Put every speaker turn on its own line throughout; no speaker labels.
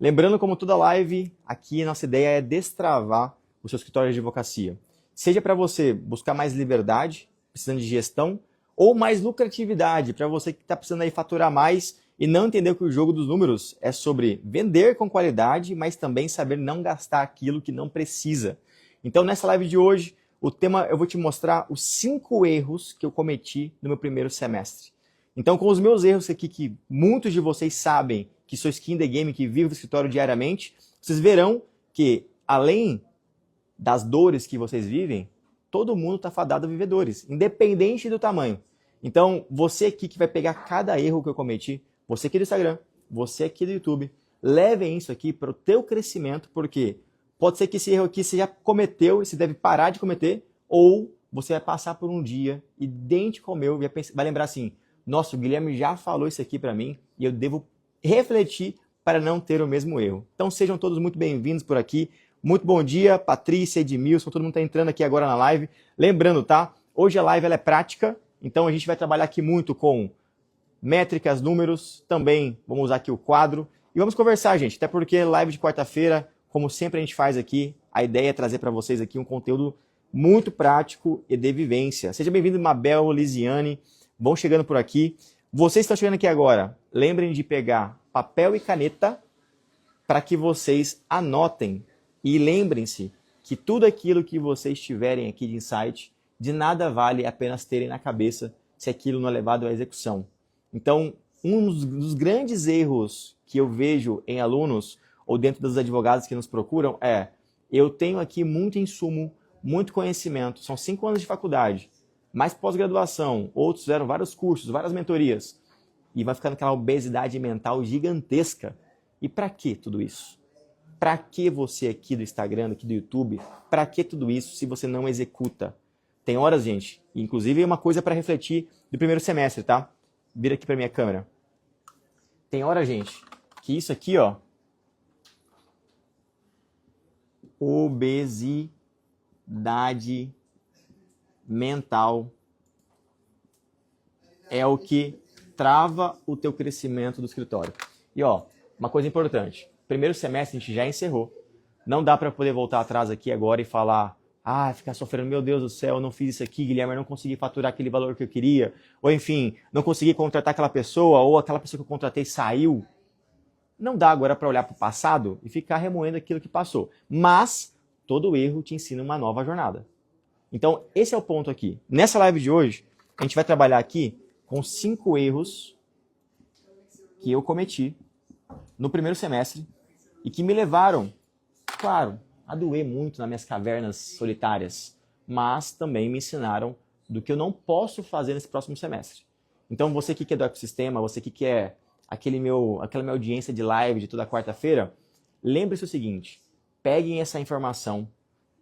Lembrando, como toda live, aqui a nossa ideia é destravar o seu escritório de advocacia. Seja para você buscar mais liberdade, precisando de gestão, ou mais lucratividade, para você que está precisando aí faturar mais e não entender que o jogo dos números é sobre vender com qualidade, mas também saber não gastar aquilo que não precisa. Então, nessa live de hoje, o tema eu vou te mostrar os 5 erros que eu cometi no meu primeiro semestre. Então, com os meus erros aqui, que muitos de vocês sabem que sou skin the game, que vivo no escritório diariamente, vocês verão que, além das dores que vocês vivem, todo mundo está fadado a viver dores, independente do tamanho. Então, você aqui que vai pegar cada erro que eu cometi, você aqui do Instagram, você aqui do YouTube, levem isso aqui para o teu crescimento, porque pode ser que esse erro aqui você já cometeu e você deve parar de cometer, ou você vai passar por um dia idêntico ao meu e vai lembrar assim, nossa, o Guilherme já falou isso aqui para mim e eu devo refletir para não ter o mesmo erro. Então sejam todos muito bem-vindos por aqui. Muito bom dia, Patrícia, Edmilson, todo mundo está entrando aqui agora na live. Lembrando, tá? Hoje a live ela é prática, então a gente vai trabalhar aqui muito com métricas, números, também vamos usar aqui o quadro. E vamos conversar, gente, até porque live de quarta-feira, como sempre a gente faz aqui, a ideia é trazer para vocês aqui um conteúdo muito prático e de vivência. Seja bem-vindo, Mabel, Lisiane, vão chegando por aqui. Vocês estão chegando aqui agora, lembrem de pegar papel e caneta para que vocês anotem e lembrem-se que tudo aquilo que vocês tiverem aqui de insight, de nada vale apenas terem na cabeça se aquilo não é levado à execução. Então, um dos grandes erros que eu vejo em alunos ou dentro dos advogados que nos procuram é: eu tenho aqui muito insumo, muito conhecimento, são 5 anos de faculdade, mais pós-graduação, outros fizeram vários cursos, várias mentorias, e vai ficando aquela obesidade mental gigantesca. E para que tudo isso? Para que você aqui do Instagram, aqui do YouTube, para que tudo isso se você não executa? Tem horas, gente, inclusive é uma coisa para refletir do primeiro semestre, tá? Vira aqui para minha câmera. Tem hora, gente, que isso aqui, ó, obesidade mental é o que trava o teu crescimento do escritório. E ó, uma coisa importante, primeiro semestre a gente já encerrou. Não dá para poder voltar atrás aqui agora e falar, ficar sofrendo, meu Deus do céu, eu não fiz isso aqui, Guilherme, eu não consegui faturar aquele valor que eu queria, ou enfim, não consegui contratar aquela pessoa, ou aquela pessoa que eu contratei saiu. Não dá agora para olhar para o passado e ficar remoendo aquilo que passou. Mas todo erro te ensina uma nova jornada. Então, esse é o ponto aqui. Nessa live de hoje, a gente vai trabalhar aqui com 5 erros que eu cometi no primeiro semestre e que me levaram, claro, a doer muito nas minhas cavernas solitárias, mas também me ensinaram do que eu não posso fazer nesse próximo semestre. Então, você que é do ecossistema, você que é aquela minha audiência de live de toda quarta-feira, lembre-se o seguinte, peguem essa informação,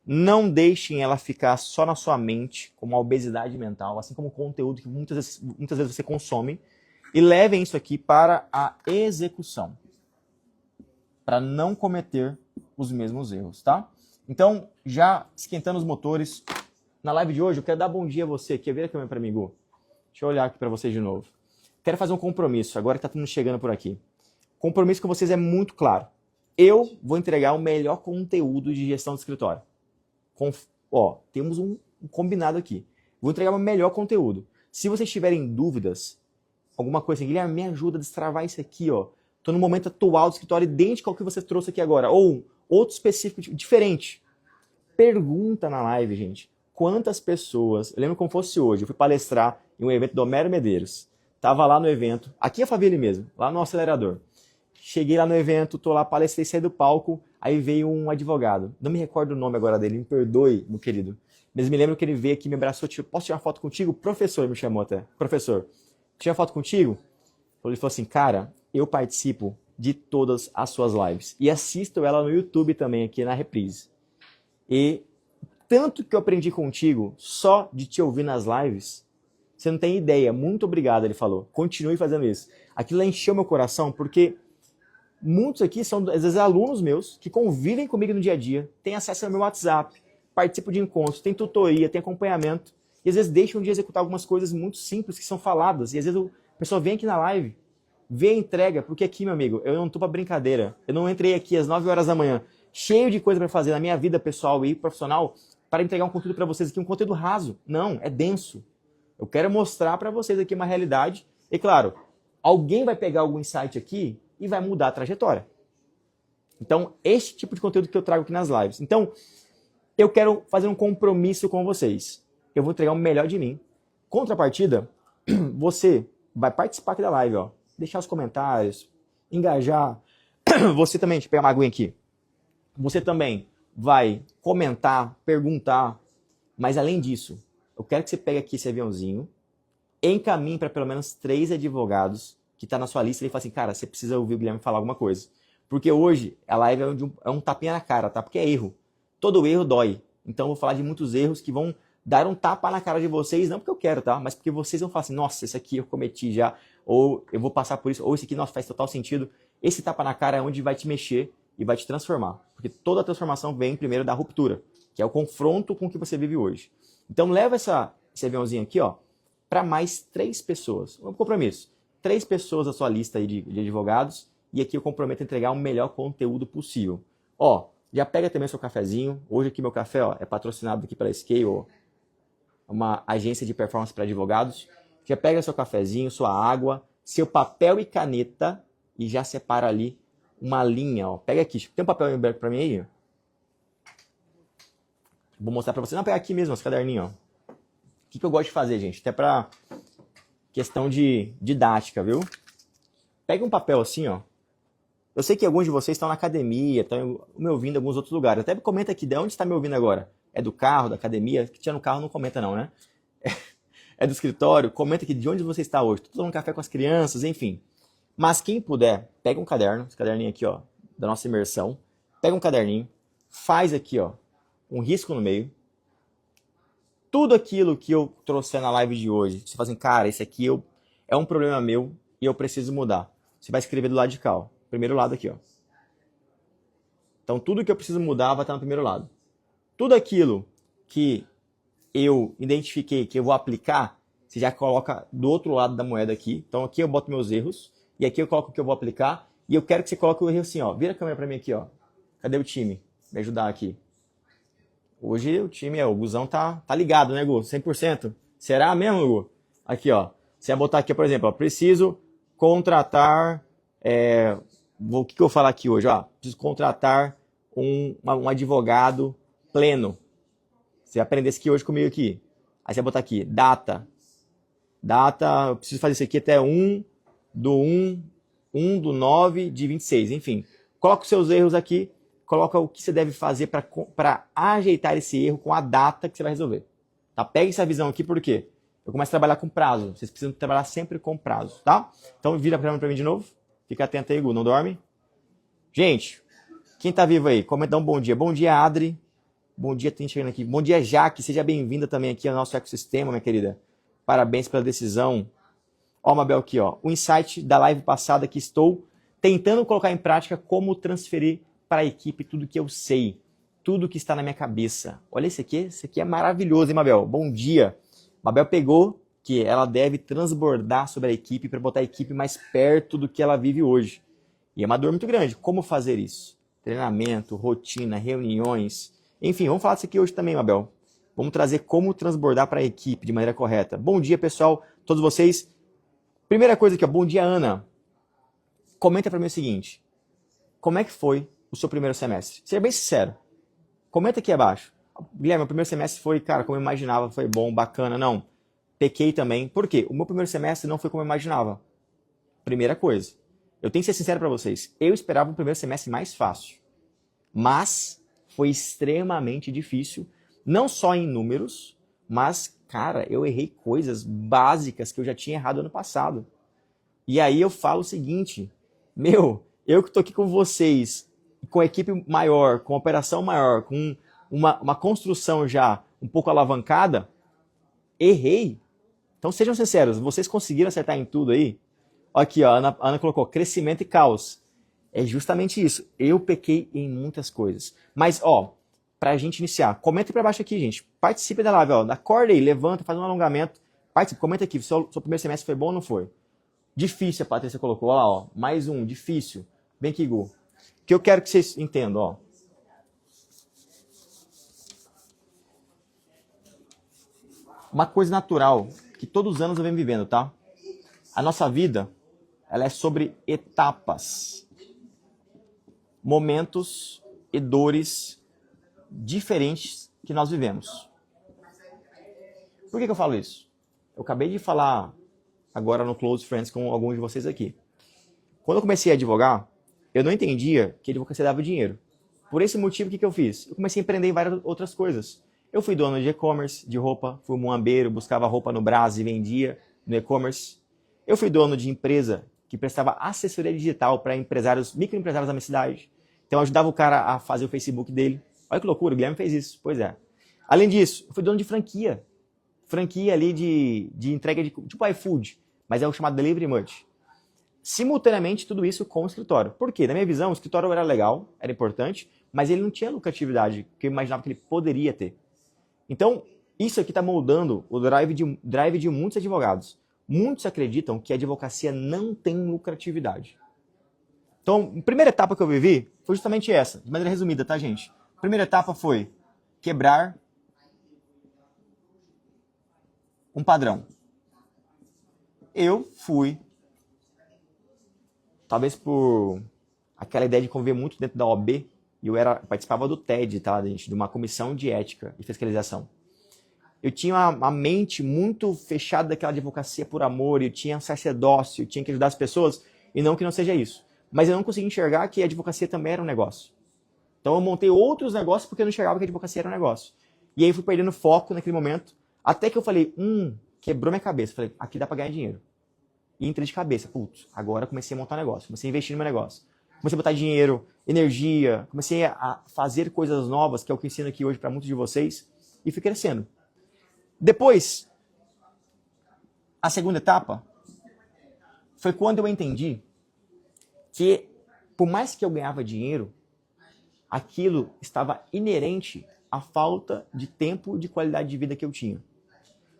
não deixem ela ficar só na sua mente, como a obesidade mental, assim como o conteúdo que muitas vezes você consome, e levem isso aqui para a execução, para não cometer os mesmos erros, tá? Então, já esquentando os motores, na live de hoje eu quero dar bom dia a você aqui, vira a câmera para mim, Gu. Deixa eu olhar aqui para vocês de novo. Quero fazer um compromisso, agora que tá todo mundo chegando por aqui. O compromisso com vocês é muito claro. Eu vou entregar o melhor conteúdo de gestão do escritório. Temos um combinado aqui. Vou entregar o melhor conteúdo. Se vocês tiverem dúvidas, alguma coisa assim, Guilherme, me ajuda a destravar isso aqui, ó. Tô no momento atual do escritório idêntico ao que você trouxe aqui agora. Ou outro específico, diferente. Pergunta na live, gente. Quantas pessoas... Eu lembro como fosse hoje. Eu fui palestrar em um evento do Homero Medeiros. Tava lá no evento. Aqui é a Faville mesmo. Lá no acelerador. Cheguei lá no evento, tô lá, palestrei, saí do palco, aí veio um advogado. Não me recordo o nome agora dele, me perdoe, meu querido. Mas me lembro que ele veio aqui, me abraçou, tipo, posso tirar uma foto contigo? Professor, me chamou até. Professor, tira foto contigo? Ele falou assim, cara, eu participo de todas as suas lives. E assisto ela no YouTube também, aqui na reprise. E tanto que eu aprendi contigo, só de te ouvir nas lives, você não tem ideia. Muito obrigado, ele falou. Continue fazendo isso. Aquilo encheu meu coração, porque muitos aqui são, às vezes, alunos meus que convivem comigo no dia a dia, têm acesso ao meu WhatsApp, participam de encontros, têm tutoria, têm acompanhamento, e às vezes deixam de executar algumas coisas muito simples que são faladas, e às vezes a pessoa vem aqui na live vê a entrega, porque aqui, meu amigo, eu não tô pra brincadeira. Eu não entrei aqui às 9 horas da manhã, cheio de coisa para fazer na minha vida pessoal e profissional, para entregar um conteúdo para vocês aqui, um conteúdo raso. Não, é denso. Eu quero mostrar para vocês aqui uma realidade. E claro, alguém vai pegar algum insight aqui e vai mudar a trajetória. Então, este tipo de conteúdo que eu trago aqui nas lives. Então, eu quero fazer um compromisso com vocês. Eu vou entregar o melhor de mim. Contrapartida, você vai participar aqui da live, ó. Deixar os comentários, engajar. Você também, deixa eu pegar uma aguinha aqui. Você também vai comentar, perguntar. Mas além disso, eu quero que você pegue aqui esse aviãozinho, encaminhe para pelo menos 3 advogados que está na sua lista e fala assim, cara, você precisa ouvir o Guilherme falar alguma coisa. Porque hoje a live é um tapinha na cara, tá? Porque é erro. Todo erro dói. Então eu vou falar de muitos erros que vão dar um tapa na cara de vocês, não porque eu quero, tá? Mas porque vocês vão falar assim, nossa, esse aqui eu cometi já, ou eu vou passar por isso, ou esse aqui, nossa, faz total sentido. Esse tapa na cara é onde vai te mexer e vai te transformar. Porque toda a transformação vem primeiro da ruptura, que é o confronto com o que você vive hoje. Então leva esse aviãozinho aqui, ó, para mais 3 pessoas. Um compromisso. 3 pessoas da sua lista aí de advogados, e aqui eu comprometo a entregar o melhor conteúdo possível. Ó, já pega também seu cafezinho. Hoje aqui meu café, ó, é patrocinado aqui pela Scale, uma agência de performance para advogados. Já pega seu cafezinho, sua água, seu papel e caneta e já separa ali uma linha, ó. Pega aqui, tem um papel em branco para mim aí? Vou mostrar para você. Não, pega aqui mesmo, esse caderninho, ó. O que eu gosto de fazer, gente? Até para questão de didática, viu? Pega um papel assim, ó. Eu sei que alguns de vocês estão na academia, estão me ouvindo em alguns outros lugares. Até comenta aqui, de onde está me ouvindo agora? É do carro, da academia? Que tinha no carro não comenta não, né? É do escritório? Comenta aqui de onde você está hoje. Estou tomando café com as crianças, enfim. Mas quem puder, pega um caderno, esse caderninho aqui, ó, da nossa imersão. Pega um caderninho, faz aqui, ó, um risco no meio. Tudo aquilo que eu trouxe na live de hoje, você fala assim, cara, esse aqui é um problema meu e eu preciso mudar. Você vai escrever do lado de cá, ó. Primeiro lado aqui, ó. Então, tudo que eu preciso mudar vai estar no primeiro lado. Tudo aquilo que eu identifiquei que eu vou aplicar, você já coloca do outro lado da moeda aqui. Então, aqui eu boto meus erros. E aqui eu coloco o que eu vou aplicar. E eu quero que você coloque o erro assim, ó. Vira a câmera pra mim aqui, ó. Cadê o time? Me ajudar aqui. Hoje o time, o Guzão tá ligado, né, Gu? 100%. Será mesmo, Gu? Aqui, ó. Você vai botar aqui, por exemplo, ó. Preciso contratar... o que eu vou falar aqui hoje? Ó, preciso contratar um advogado pleno. Você vai aprender isso aqui hoje comigo aqui. Aí você vai botar aqui, data. Data, eu preciso fazer isso aqui até 1/9/26. Enfim, coloca os seus erros aqui, coloca o que você deve fazer para ajeitar esse erro com a data que você vai resolver. Tá? Pega essa visão aqui, por quê? Eu começo a trabalhar com prazo. Vocês precisam trabalhar sempre com prazo, tá? Então vira a câmera para mim de novo. Fica atento aí, Gu, não dorme. Gente, quem tá vivo aí, comenta, dá um bom dia. Bom dia, Adri. Bom dia, tem gente chegando aqui. Bom dia, Jaque. Seja bem-vinda também aqui ao nosso ecossistema, minha querida. Parabéns pela decisão. Ó, Mabel aqui, ó. O insight da live passada que estou tentando colocar em prática como transferir para a equipe tudo que eu sei. Tudo que está na minha cabeça. Olha esse aqui é maravilhoso, hein, Mabel? Bom dia. Mabel pegou que ela deve transbordar sobre a equipe para botar a equipe mais perto do que ela vive hoje. E é uma dor muito grande. Como fazer isso? Treinamento, rotina, reuniões. Enfim, vamos falar disso aqui hoje também, Mabel. Vamos trazer como transbordar para a equipe de maneira correta. Bom dia, pessoal, todos vocês. Primeira coisa aqui, ó. Bom dia, Ana. Comenta para mim o seguinte. Como é que foi o seu primeiro semestre? Seja bem sincero. Comenta aqui abaixo. Guilherme, meu primeiro semestre foi, cara, como eu imaginava, foi bom, bacana. Não. Pequei também. Por quê? O meu primeiro semestre não foi como eu imaginava. Primeira coisa. Eu tenho que ser sincero para vocês. Eu esperava um primeiro semestre mais fácil. Mas foi extremamente difícil. Não só em números, mas, cara, eu errei coisas básicas que eu já tinha errado ano passado. E aí eu falo o seguinte. Eu que tô aqui com vocês, com a equipe maior, com a operação maior, com uma construção já um pouco alavancada, errei. Então sejam sinceros, vocês conseguiram acertar em tudo aí? Aqui, ó, a Ana colocou crescimento e caos. É justamente isso. Eu pequei em muitas coisas. Mas, ó, pra gente iniciar, comenta pra baixo aqui, gente. Participe da live, ó. Acorda aí, levanta, faz um alongamento. Participe, comenta aqui. Seu primeiro semestre foi bom ou não foi? Difícil, a Patrícia colocou. Olha lá, ó. Mais um, difícil. Vem aqui, Gu. O que eu quero que vocês entendam, ó. Uma coisa natural, que todos os anos eu venho vivendo, tá? A nossa vida, ela é sobre etapas. Momentos e dores diferentes que nós vivemos. Por que eu falo isso? Eu acabei de falar agora no Close Friends com alguns de vocês aqui. Quando eu comecei a advogar, eu não entendia que a advocacia dava dinheiro. Por esse motivo, o que eu fiz? Eu comecei a empreender em várias outras coisas. Eu fui dono de e-commerce, de roupa, fui muambeiro, buscava roupa no Brás e vendia no e-commerce. Eu fui dono de empresa que prestava assessoria digital para empresários, microempresários da minha cidade. Então eu ajudava o cara a fazer o Facebook dele. Olha que loucura, o Guilherme fez isso. Pois é. Além disso, eu fui dono de franquia. Franquia ali de entrega de tipo iFood, mas é o chamado Delivery Much. Simultaneamente, tudo isso com o escritório. Por quê? Na minha visão, o escritório era legal, era importante, mas ele não tinha lucratividade que eu imaginava que ele poderia ter. Então, isso aqui está moldando o drive de muitos advogados. Muitos acreditam que a advocacia não tem lucratividade. Então, a primeira etapa que eu vivi foi justamente essa, de maneira resumida, tá, gente? A primeira etapa foi quebrar um padrão. Eu fui, talvez por aquela ideia de conviver muito dentro da OAB, e eu participava do TED, tá, gente? De uma comissão de ética e fiscalização. Eu tinha uma mente muito fechada daquela advocacia por amor, eu tinha sacerdócio, eu tinha que ajudar as pessoas, e não que não seja isso. Mas eu não conseguia enxergar que a advocacia também era um negócio. Então eu montei outros negócios porque eu não enxergava que a advocacia era um negócio. E aí eu fui perdendo foco naquele momento, até que eu falei, quebrou minha cabeça. Falei, aqui dá pra ganhar dinheiro. E entrei de cabeça, putz, agora eu comecei a montar um negócio, comecei a investir no meu negócio. Comecei a botar dinheiro, energia, comecei a fazer coisas novas, que é o que eu ensino aqui hoje para muitos de vocês, e fui crescendo. Depois, a segunda etapa foi quando eu entendi que, por mais que eu ganhava dinheiro, aquilo estava inerente à falta de tempo e de qualidade de vida que eu tinha.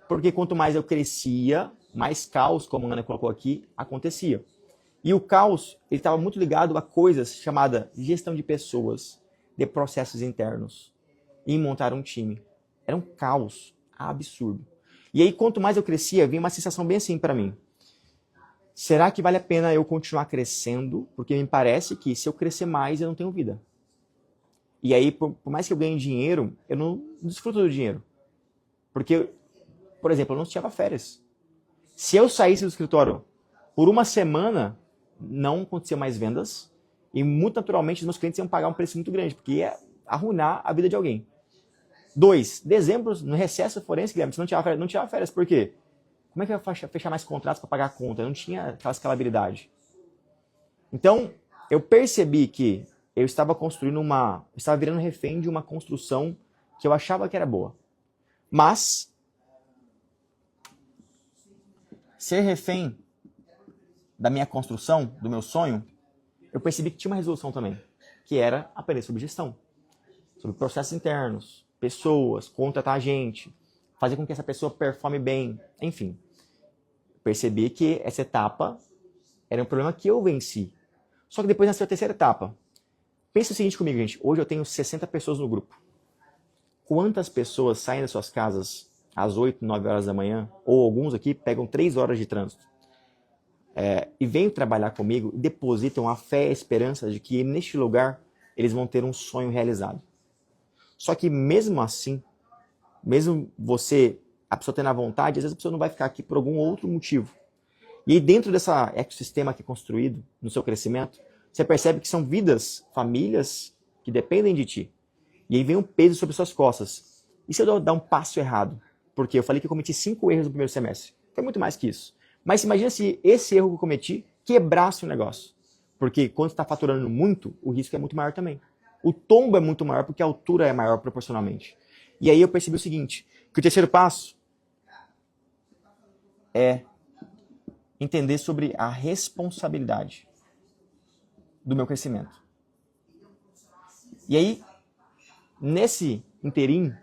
Porque quanto mais eu crescia, mais caos, como a Ana colocou aqui, acontecia. E o caos estava muito ligado a coisas chamadas gestão de pessoas, de processos internos, e montar um time. Era um caos absurdo. E aí, quanto mais eu crescia, vinha uma sensação bem assim para mim. Será que vale a pena eu continuar crescendo? Porque me parece que se eu crescer mais, eu não tenho vida. E aí, por mais que eu ganhe dinheiro, eu não desfruto do dinheiro. Porque, por exemplo, eu não tirava férias. Se eu saísse do escritório por uma semana, não acontecia mais vendas. E muito naturalmente os meus clientes iam pagar um preço muito grande, porque ia arruinar a vida de alguém. 2, dezembro, no recesso forense, Guilherme, você não tirava férias. Por quê? Como é que eu ia fechar mais contratos para pagar a conta? Eu não tinha aquela escalabilidade. Então, eu percebi que eu estava virando refém de uma construção que eu achava que era boa. Mas ser refém da minha construção, do meu sonho, eu percebi que tinha uma resolução também, que era aprender sobre gestão, sobre processos internos, pessoas, contratar gente, fazer com que essa pessoa performe bem, enfim. Percebi que essa etapa era um problema que eu venci. Só que depois nasceu a terceira etapa. Pensa o seguinte comigo, gente. Hoje eu tenho 60 pessoas no grupo. Quantas pessoas saem das suas casas às 8, 9 horas da manhã, ou alguns aqui pegam 3 horas de trânsito, e vêm trabalhar comigo e depositam a fé e a esperança de que neste lugar eles vão ter um sonho realizado. Só que mesmo assim, mesmo a pessoa tendo a vontade, às vezes a pessoa não vai ficar aqui por algum outro motivo. E aí dentro desse ecossistema aqui construído, no seu crescimento, você percebe que são vidas, famílias que dependem de ti. E aí vem um peso sobre suas costas. E se eu dar um passo errado? Porque eu falei que eu cometi 5 erros no primeiro semestre. Foi muito mais que isso. Mas imagina se esse erro que eu cometi quebrasse o negócio. Porque quando você está faturando muito, o risco é muito maior também. O tombo é muito maior porque a altura é maior proporcionalmente. E aí eu percebi o seguinte, que o terceiro passo é entender sobre a responsabilidade do meu crescimento. E aí, nesse interim,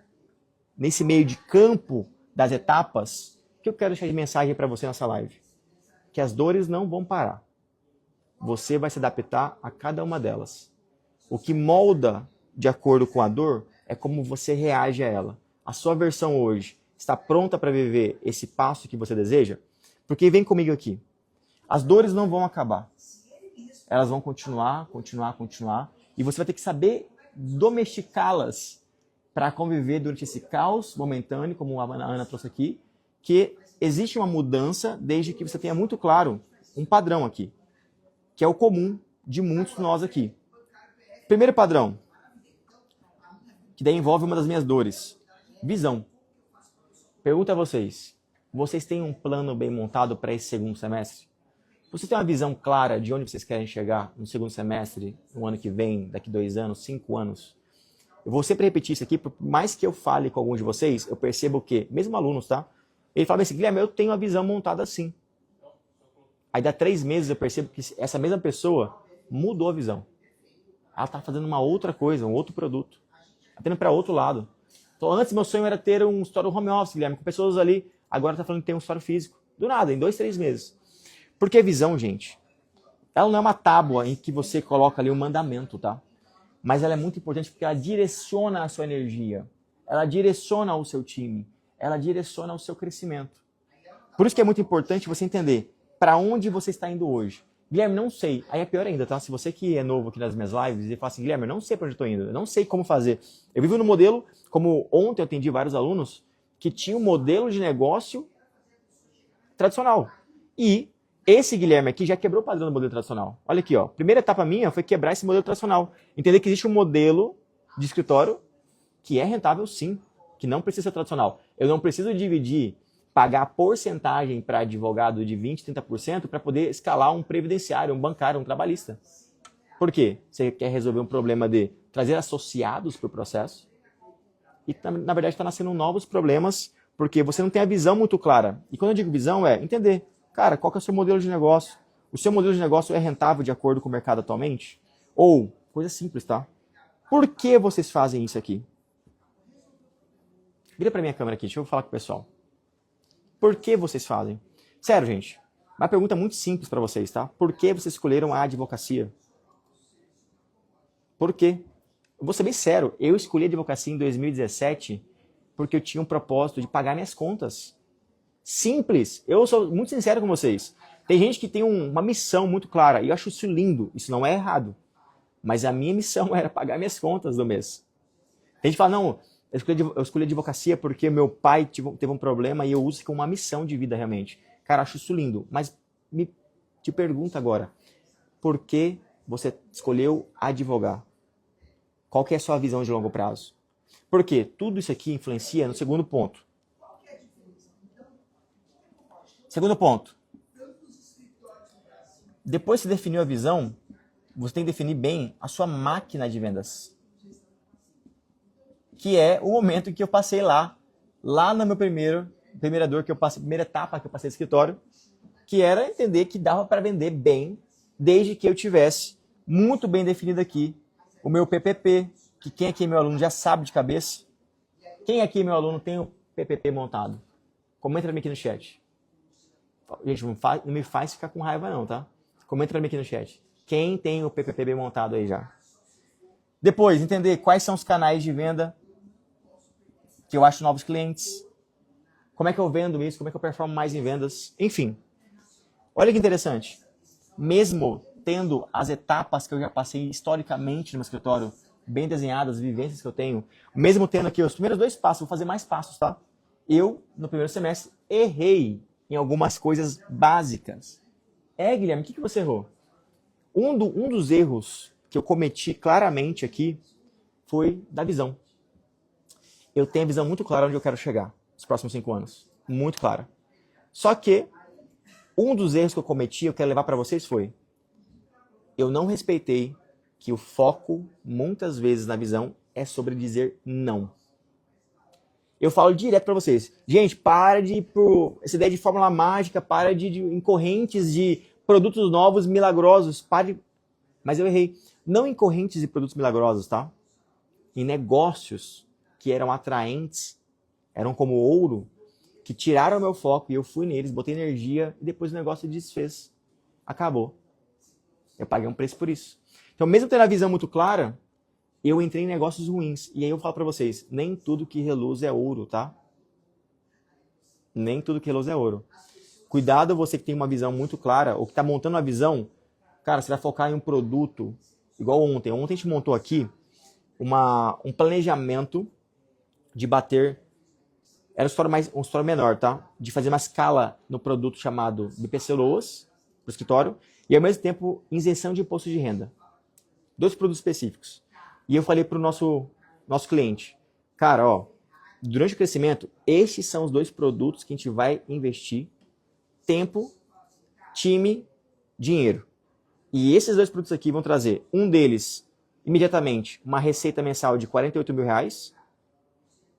nesse meio de campo das etapas, o que eu quero deixar de mensagem para você nessa live? que as dores não vão parar. Você vai se adaptar a cada uma delas. O que molda de acordo com a dor é como você reage a ela. A sua versão hoje está pronta para viver esse passo que você deseja? Porque vem comigo aqui. As dores não vão acabar. Elas vão continuar. E você vai ter que saber domesticá-las para conviver durante esse caos momentâneo, como a Ana trouxe aqui, que existe uma mudança desde que você tenha muito claro um padrão aqui, que é o comum de muitos de nós aqui. Primeiro padrão, que daí envolve uma das minhas dores, visão. Pergunta a vocês, vocês têm um plano bem montado para esse segundo semestre? Você tem uma visão clara de onde vocês querem chegar no segundo semestre, no ano que vem, daqui 2 anos, 5 anos? Eu vou sempre repetir isso aqui, por mais que eu fale com algum de vocês, eu percebo que, mesmo alunos, tá? Ele fala assim, Guilherme, eu tenho a visão montada assim. Aí dá 3 meses eu percebo que essa mesma pessoa mudou a visão. Ela está fazendo uma outra coisa, um outro produto. Está indo para outro lado. Então, antes meu sonho era ter um escritório home office, Guilherme, com pessoas ali. Agora está falando que tem um escritório físico. Do nada, em 2, 3 meses. Porque visão, gente, ela não é uma tábua em que você coloca ali um mandamento, tá? Mas ela é muito importante porque ela direciona a sua energia. Ela direciona o seu time. Ela direciona o seu crescimento. Por isso que é muito importante você entender para onde você está indo hoje. Guilherme, não sei. Aí é pior ainda, tá? Se você que é novo aqui nas minhas lives e fala assim, Guilherme, eu não sei para onde eu estou indo. Eu não sei como fazer. Eu vivo no modelo, como ontem eu atendi vários alunos, que tinha um modelo de negócio tradicional. E esse Guilherme aqui já quebrou o padrão do modelo tradicional. Olha aqui, ó. Primeira etapa minha foi quebrar esse modelo tradicional. Entender que existe um modelo de escritório que é rentável sim, que não precisa ser tradicional. Eu não preciso dividir, pagar porcentagem para advogado de 20%, 30% para poder escalar um previdenciário, um bancário, um trabalhista. Por quê? Você quer resolver um problema de trazer associados para o processo e, na verdade, está nascendo novos problemas porque você não tem a visão muito clara. E quando eu digo visão, é entender, cara, qual que é o seu modelo de negócio? O seu modelo de negócio é rentável de acordo com o mercado atualmente? Ou, coisa simples, tá? Por que vocês fazem isso aqui? Vira para minha câmera aqui, deixa eu falar com o pessoal. Por que vocês fazem? Sério, gente. Uma pergunta muito simples para vocês, tá? Por que vocês escolheram a advocacia? Por quê? Eu vou ser bem sério. Eu escolhi a advocacia em 2017 porque eu tinha um propósito de pagar minhas contas. Simples. Eu sou muito sincero com vocês. Tem gente que tem uma missão muito clara e eu acho isso lindo. Isso não é errado. Mas a minha missão era pagar minhas contas do mês. Tem gente que fala, não, eu escolhi a advocacia porque meu pai teve um problema e eu uso como uma missão de vida realmente. Cara, acho isso lindo. Mas te pergunto agora, por que você escolheu advogar? Qual que é a sua visão de longo prazo? Porque tudo isso aqui influencia no segundo ponto. Segundo ponto. Depois que você definiu a visão, você tem que definir bem a sua máquina de vendas. Que é o momento que eu passei lá no meu primeira dor que eu passei, primeira etapa que eu passei no escritório, que era entender que dava para vender bem, desde que eu tivesse muito bem definido aqui o meu PPP, que quem aqui é meu aluno já sabe de cabeça. Quem aqui é meu aluno tem o PPP montado? Comenta pra mim aqui no chat. Gente, não me faz ficar com raiva não, tá? Comenta pra mim aqui no chat. Quem tem o PPP bem montado aí já? Depois, entender quais são os canais de venda que eu acho novos clientes. Como é que eu vendo isso? Como é que eu performo mais em vendas? Enfim. Olha que interessante. Mesmo tendo as etapas que eu já passei historicamente no meu escritório, bem desenhadas, vivências que eu tenho, mesmo tendo aqui os primeiros 2 passos, vou fazer mais passos, tá? Eu, no primeiro semestre, errei em algumas coisas básicas. Guilherme, o que você errou? Um dos erros que eu cometi claramente aqui foi da visão. Eu tenho a visão muito clara onde eu quero chegar nos próximos 5 anos. Muito clara. Só que um dos erros que eu cometi, eu quero levar para vocês foi: eu não respeitei que o foco, muitas vezes na visão, é sobre dizer não. Eu falo direto para vocês. Gente, para de ir por essa ideia de fórmula mágica, para de em correntes de produtos novos, milagrosos. Pare. Mas eu errei. Não em correntes de produtos milagrosos, tá? Em negócios que eram atraentes, eram como ouro, que tiraram o meu foco e eu fui neles, botei energia e depois o negócio desfez. Acabou. Eu paguei um preço por isso. Então, mesmo tendo a visão muito clara, eu entrei em negócios ruins. E aí eu falo pra vocês, nem tudo que reluz é ouro, tá? Nem tudo que reluz é ouro. Cuidado você que tem uma visão muito clara, ou que tá montando uma visão, cara, você vai focar em um produto, igual ontem. Ontem a gente montou aqui um planejamento de bater, era um store menor, tá? De fazer uma escala no produto chamado BPC Loas, pro escritório, e ao mesmo tempo isenção de imposto de renda. 2 produtos específicos. E eu falei pro nosso cliente, cara, ó, durante o crescimento, estes são os 2 produtos que a gente vai investir tempo, time, dinheiro. E esses 2 produtos aqui vão trazer, um deles, imediatamente, uma receita mensal de R$48 mil,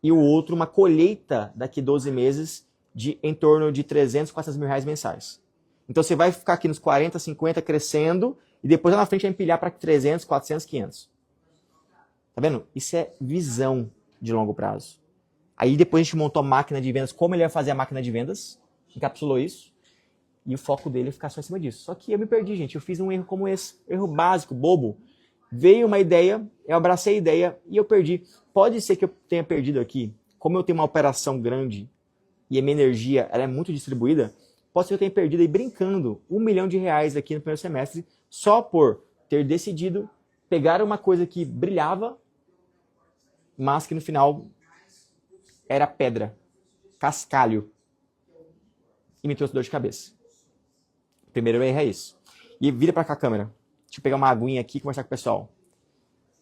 e o outro, uma colheita daqui 12 meses de em torno de R$300, R$400 mil mensais. Então você vai ficar aqui nos 40, 50 crescendo, e depois lá na frente vai empilhar para 300, 400, 500. Tá vendo? Isso é visão de longo prazo. Aí depois a gente montou a máquina de vendas, como ele ia fazer a máquina de vendas, encapsulou isso, e o foco dele é ficar só em cima disso. Só que eu me perdi, gente. Eu fiz um erro como esse, erro básico, bobo. Veio uma ideia, eu abracei a ideia e eu perdi. Pode ser que eu tenha perdido aqui, como eu tenho uma operação grande e a minha energia ela é muito distribuída, pode ser que eu tenha perdido aí brincando R$1 milhão aqui no primeiro semestre, só por ter decidido pegar uma coisa que brilhava, mas que no final era pedra, cascalho, e me trouxe dor de cabeça. Primeiro erro é isso. E vira pra cá a câmera. Deixa eu pegar uma aguinha aqui e conversar com o pessoal.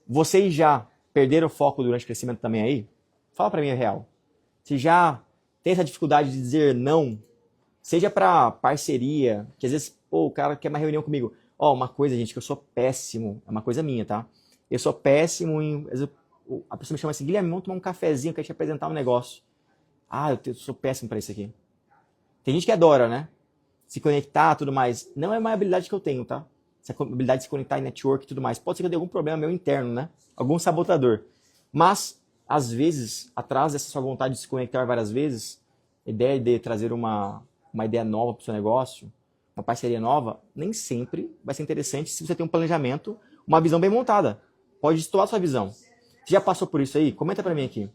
Vocês já perderam o foco durante o crescimento também aí? Fala pra mim a real. Você já tem essa dificuldade de dizer não? Seja pra parceria, que às vezes, pô, o cara quer uma reunião comigo. Ó, uma coisa, gente, que eu sou péssimo. É uma coisa minha, tá? Eu sou péssimo em... A pessoa me chama assim, Guilherme, vamos tomar um cafezinho, eu quero te apresentar um negócio. Ah, eu sou péssimo pra isso aqui. Tem gente que adora, né? Se conectar, tudo mais. Não é uma habilidade que eu tenho, tá? Essa habilidade de se conectar em network e tudo mais. Pode ser que eu tenha algum problema meu interno, né? Algum sabotador. Mas, às vezes, atrás dessa sua vontade de se conectar várias vezes, a ideia de trazer uma ideia nova para o seu negócio, uma parceria nova, nem sempre vai ser interessante se você tem um planejamento, uma visão bem montada. Pode destoar a sua visão. Você já passou por isso aí? Comenta para mim aqui.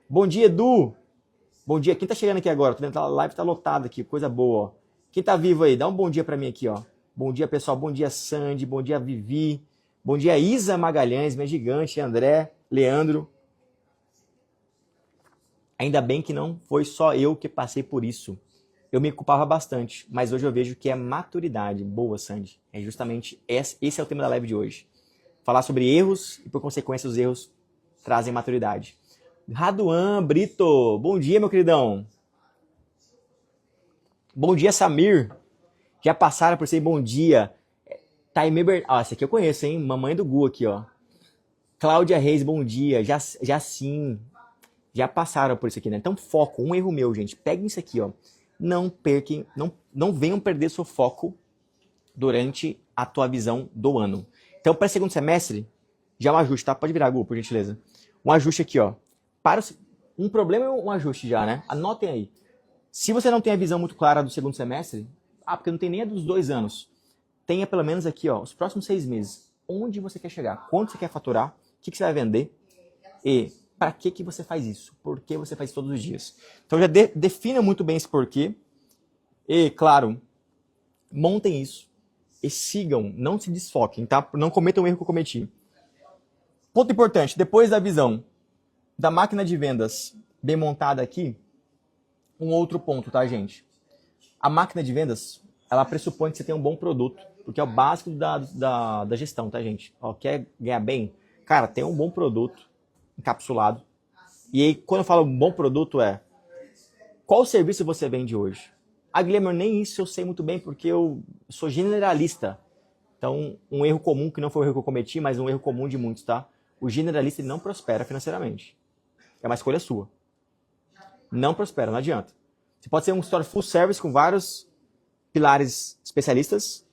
Bom dia, Edu! Bom dia. Quem tá chegando aqui agora? Tô vendo que a live tá lotada aqui. Coisa boa, ó. Quem tá vivo aí? Dá um bom dia para mim aqui, ó. Bom dia, pessoal. Bom dia, Sandy. Bom dia, Vivi. Bom dia, Isa Magalhães, minha gigante. André, Leandro. Ainda bem que não foi só eu que passei por isso. Eu me culpava bastante, mas hoje eu vejo que é maturidade. Boa, Sandy. É justamente esse é o tema da live de hoje. Falar sobre erros e, por consequência, os erros trazem maturidade. Raduan Brito. Bom dia, meu queridão. Bom dia, Samir. Já passaram por isso aí, bom dia. Taime essa aqui eu conheço, hein? Mamãe do Gu aqui, ó. Cláudia Reis, bom dia. Já sim. Já passaram por isso aqui, né? Então, foco. Um erro meu, gente. Peguem isso aqui, ó. Não perquem, não venham perder seu foco durante a tua visão do ano. Então, para o segundo semestre, já é um ajuste, tá? Pode virar, Gu, por gentileza. Um ajuste aqui, ó. Um problema é um ajuste já, né? Anotem aí. Se você não tem a visão muito clara do segundo semestre, porque não tem nem a dos 2 anos, tenha pelo menos aqui, ó, os próximos 6 meses. Onde você quer chegar? Quanto você quer faturar? O que você vai vender? E para que você faz isso? Por que você faz isso todos os dias? Então já defina muito bem esse porquê. E, claro, montem isso. E sigam, não se desfoquem, tá? Não cometam o erro que eu cometi. Ponto importante, depois da visão da máquina de vendas bem montada aqui, um outro ponto, tá, gente? A máquina de vendas, ela pressupõe que você tem um bom produto, porque é o básico da gestão, tá, gente? Ó, quer ganhar bem? Cara, tem um bom produto encapsulado. E aí, quando eu falo um bom produto, qual serviço você vende hoje? Guilherme, nem isso eu sei muito bem, porque eu sou generalista. Então, um erro comum, que não foi o erro que eu cometi, mas um erro comum de muitos, tá? O generalista ele não prospera financeiramente. É uma escolha sua. Não prospera, não adianta. Você pode ser um store full service com vários pilares especialistas.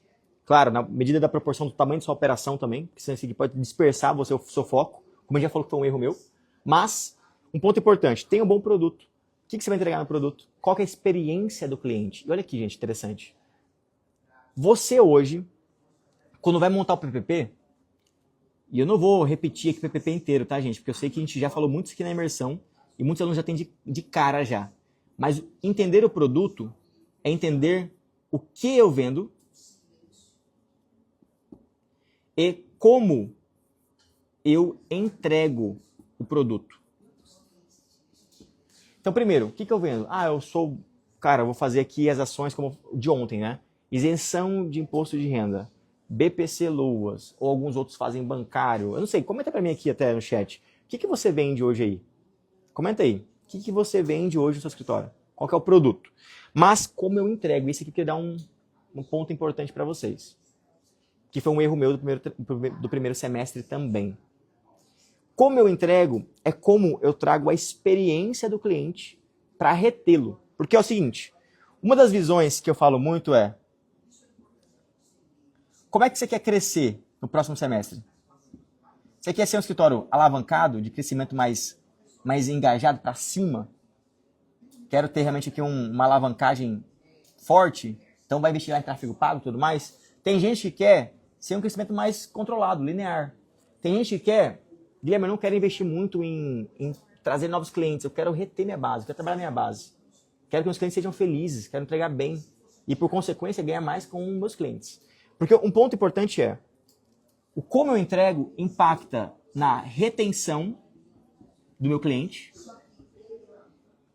Claro, na medida da proporção do tamanho da sua operação também, porque senão isso aqui pode dispersar o seu foco, como a gente já falou que foi um erro meu. Mas, um ponto importante, tenha um bom produto. que você vai entregar no produto? Qual que é a experiência do cliente? E olha aqui, gente, interessante. Você hoje, quando vai montar o PPP, e eu não vou repetir aqui o PPP inteiro, tá, gente? Porque eu sei que a gente já falou muito isso aqui na imersão e muitos alunos já têm de cara já. Mas entender o produto é entender o que eu vendo e como eu entrego o produto. Então, primeiro, o que eu vendo? Eu vou fazer aqui as ações como de ontem, né? Isenção de imposto de renda, BPC Luas, ou alguns outros fazem bancário. Eu não sei, comenta para mim aqui até no chat. O que você vende hoje aí? Comenta aí. O que você vende hoje no seu escritório? Qual que é o produto? Mas como eu entrego? Isso aqui eu queria dar um ponto importante para vocês. Que foi um erro meu do primeiro semestre também. Como eu entrego é como eu trago a experiência do cliente para retê-lo. Porque é o seguinte, uma das visões que eu falo muito é: como é que você quer crescer no próximo semestre? Você quer ser um escritório alavancado, de crescimento mais engajado para cima? Quero ter realmente aqui uma alavancagem forte, então vai investir lá em tráfego pago e tudo mais. Tem gente que quer ser um crescimento mais controlado, linear. Tem gente que quer, Guilherme, eu não quero investir muito em trazer novos clientes, eu quero reter minha base, eu quero trabalhar minha base. Quero que meus clientes sejam felizes, quero entregar bem e, por consequência, ganhar mais com meus clientes. Porque um ponto importante é, o como eu entrego impacta na retenção do meu cliente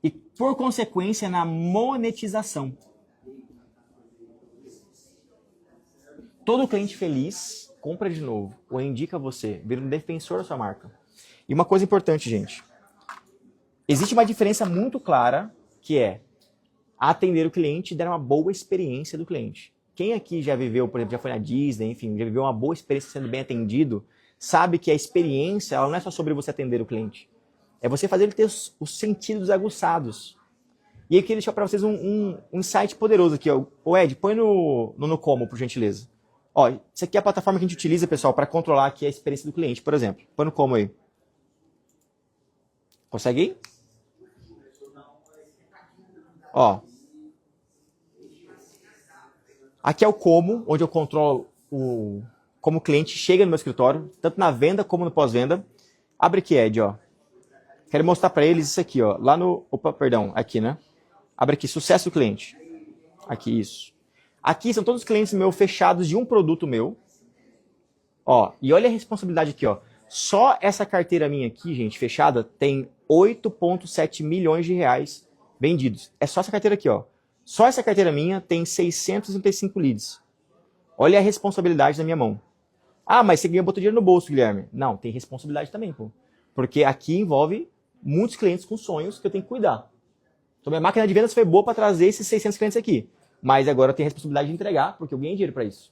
e, por consequência, na monetização. Todo cliente feliz compra de novo ou indica você, vira um defensor da sua marca. E uma coisa importante, gente. Existe uma diferença muito clara que é atender o cliente e dar uma boa experiência do cliente. Quem aqui já viveu, por exemplo, já foi na Disney, enfim, já viveu uma boa experiência sendo bem atendido, sabe que a experiência ela não é só sobre você atender o cliente. É você fazer ele ter os sentidos aguçados. E eu queria deixar para vocês um insight poderoso aqui. Ô Ed, põe no como, por gentileza. Ó, isso aqui é a plataforma que a gente utiliza, pessoal, para controlar aqui a experiência do cliente, por exemplo. Põe no como aí. Consegue ir? Ó. Aqui é o como, onde eu controlo como o cliente chega no meu escritório, tanto na venda como no pós-venda. Abre aqui, Ed, ó. Quero mostrar para eles isso aqui, ó. Lá no... Opa, perdão, aqui, né? Abre aqui, sucesso do cliente. Aqui, isso. Aqui são todos os clientes meus fechados de um produto meu. Ó, e olha a responsabilidade aqui, ó. Só essa carteira minha aqui, gente, fechada, tem 8,7 milhões de reais vendidos. É só essa carteira aqui, ó. Só essa carteira minha tem 635 leads. Olha a responsabilidade na minha mão. Ah, mas você ganha, botou dinheiro no bolso, Guilherme. Não, tem responsabilidade também, pô. Porque aqui envolve muitos clientes com sonhos que eu tenho que cuidar. Então, minha máquina de vendas foi boa para trazer esses 600 clientes aqui. Mas agora eu tenho a responsabilidade de entregar, porque eu ganhei dinheiro para isso.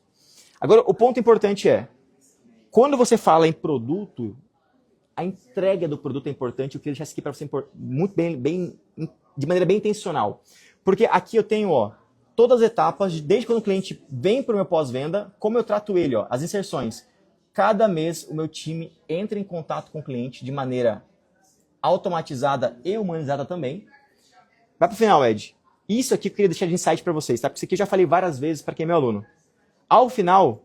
Agora, o ponto importante é, quando você fala em produto, a entrega do produto é importante. Eu queria deixar isso aqui para você muito de maneira bem intencional. Porque aqui eu tenho, ó, todas as etapas, desde quando o cliente vem para o meu pós-venda, como eu trato ele, ó, as inserções. Cada mês o meu time entra em contato com o cliente de maneira automatizada e humanizada também. Vai para o final, Ed. Isso aqui eu queria deixar de insight para vocês, tá? Porque isso aqui eu já falei várias vezes para quem é meu aluno. Ao final,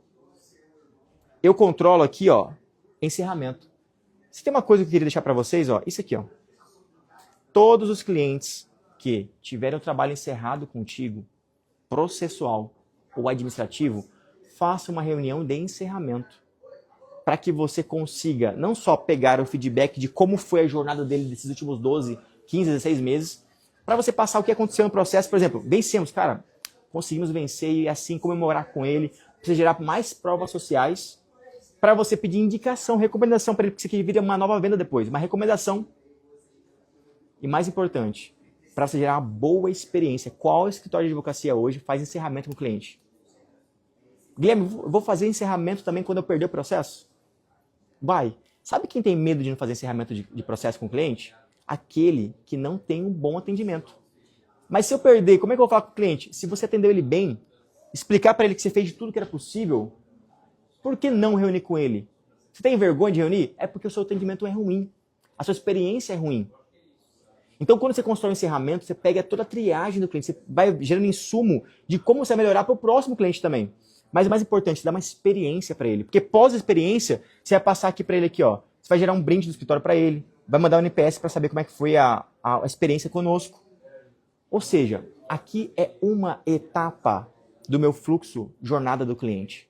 eu controlo aqui, ó, encerramento. Se tem uma coisa que eu queria deixar para vocês, ó, isso aqui, ó. Todos os clientes que tiverem o trabalho encerrado contigo, processual ou administrativo, faça uma reunião de encerramento para que você consiga não só pegar o feedback de como foi a jornada dele desses últimos 12, 15, 16 meses, para você passar o que aconteceu no processo. Por exemplo, vencemos, cara, conseguimos vencer e assim comemorar com ele, precisa gerar mais provas sociais para você pedir indicação, recomendação para ele, porque isso aqui vira uma nova venda depois, uma recomendação. E mais importante, para você gerar uma boa experiência. Qual escritório de advocacia hoje faz encerramento com o cliente? Guilherme, eu vou fazer encerramento também quando eu perder o processo? Vai. Sabe quem tem medo de não fazer encerramento de processo com o cliente? Aquele que não tem um bom atendimento. Mas se eu perder, como é que eu vou falar com o cliente? Se você atendeu ele bem, explicar para ele que você fez de tudo que era possível, por que não reunir com ele? Você tem vergonha de reunir? É porque o seu atendimento é ruim. A sua experiência é ruim. Então, quando você constrói um encerramento, você pega toda a triagem do cliente, você vai gerando insumo de como você vai melhorar para o próximo cliente também. Mas o mais importante, você dá uma experiência para ele. Porque pós-experiência, você vai passar aqui para ele aqui, ó. Você vai gerar um brinde do escritório para ele, vai mandar um NPS para saber como é que foi a experiência conosco. Ou seja, aqui é uma etapa do meu fluxo jornada do cliente.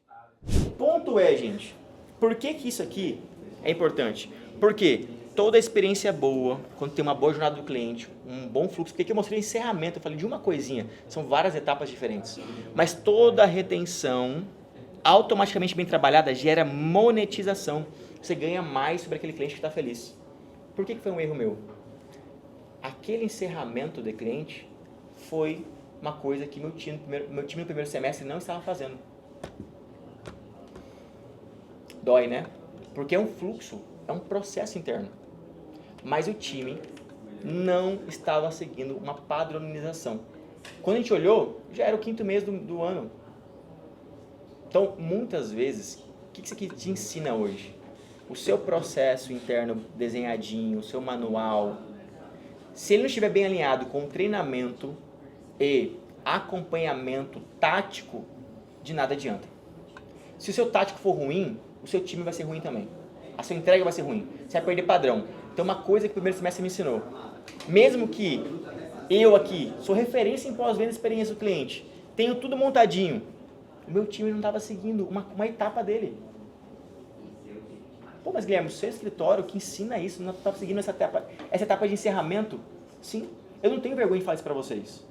O ponto é, gente, por que isso aqui é importante? Porque toda a experiência boa, quando tem uma boa jornada do cliente, um bom fluxo, porque aqui eu mostrei encerramento, eu falei de uma coisinha, são várias etapas diferentes. Mas toda a retenção, automaticamente bem trabalhada, gera monetização. Você ganha mais sobre aquele cliente que está feliz. Por que foi um erro meu? Aquele encerramento de cliente foi uma coisa que meu time no primeiro semestre não estava fazendo. Dói, né? Porque é um fluxo, é um processo interno. Mas o time não estava seguindo uma padronização. Quando a gente olhou, já era o 5º mês do ano. Então, muitas vezes, o que isso aqui te ensina hoje? O seu processo interno desenhadinho, o seu manual, se ele não estiver bem alinhado com treinamento e acompanhamento tático, de nada adianta. Se o seu tático for ruim, o seu time vai ser ruim também. A sua entrega vai ser ruim. Você vai perder padrão. Então, uma coisa que o primeiro semestre me ensinou. Mesmo que eu aqui sou referência em pós-venda e experiência do cliente, tenho tudo montadinho, o meu time não estava seguindo uma etapa dele. Pô, mas Guilherme, o seu escritório que ensina isso, não está seguindo essa etapa de encerramento? Sim, eu não tenho vergonha de falar isso para vocês.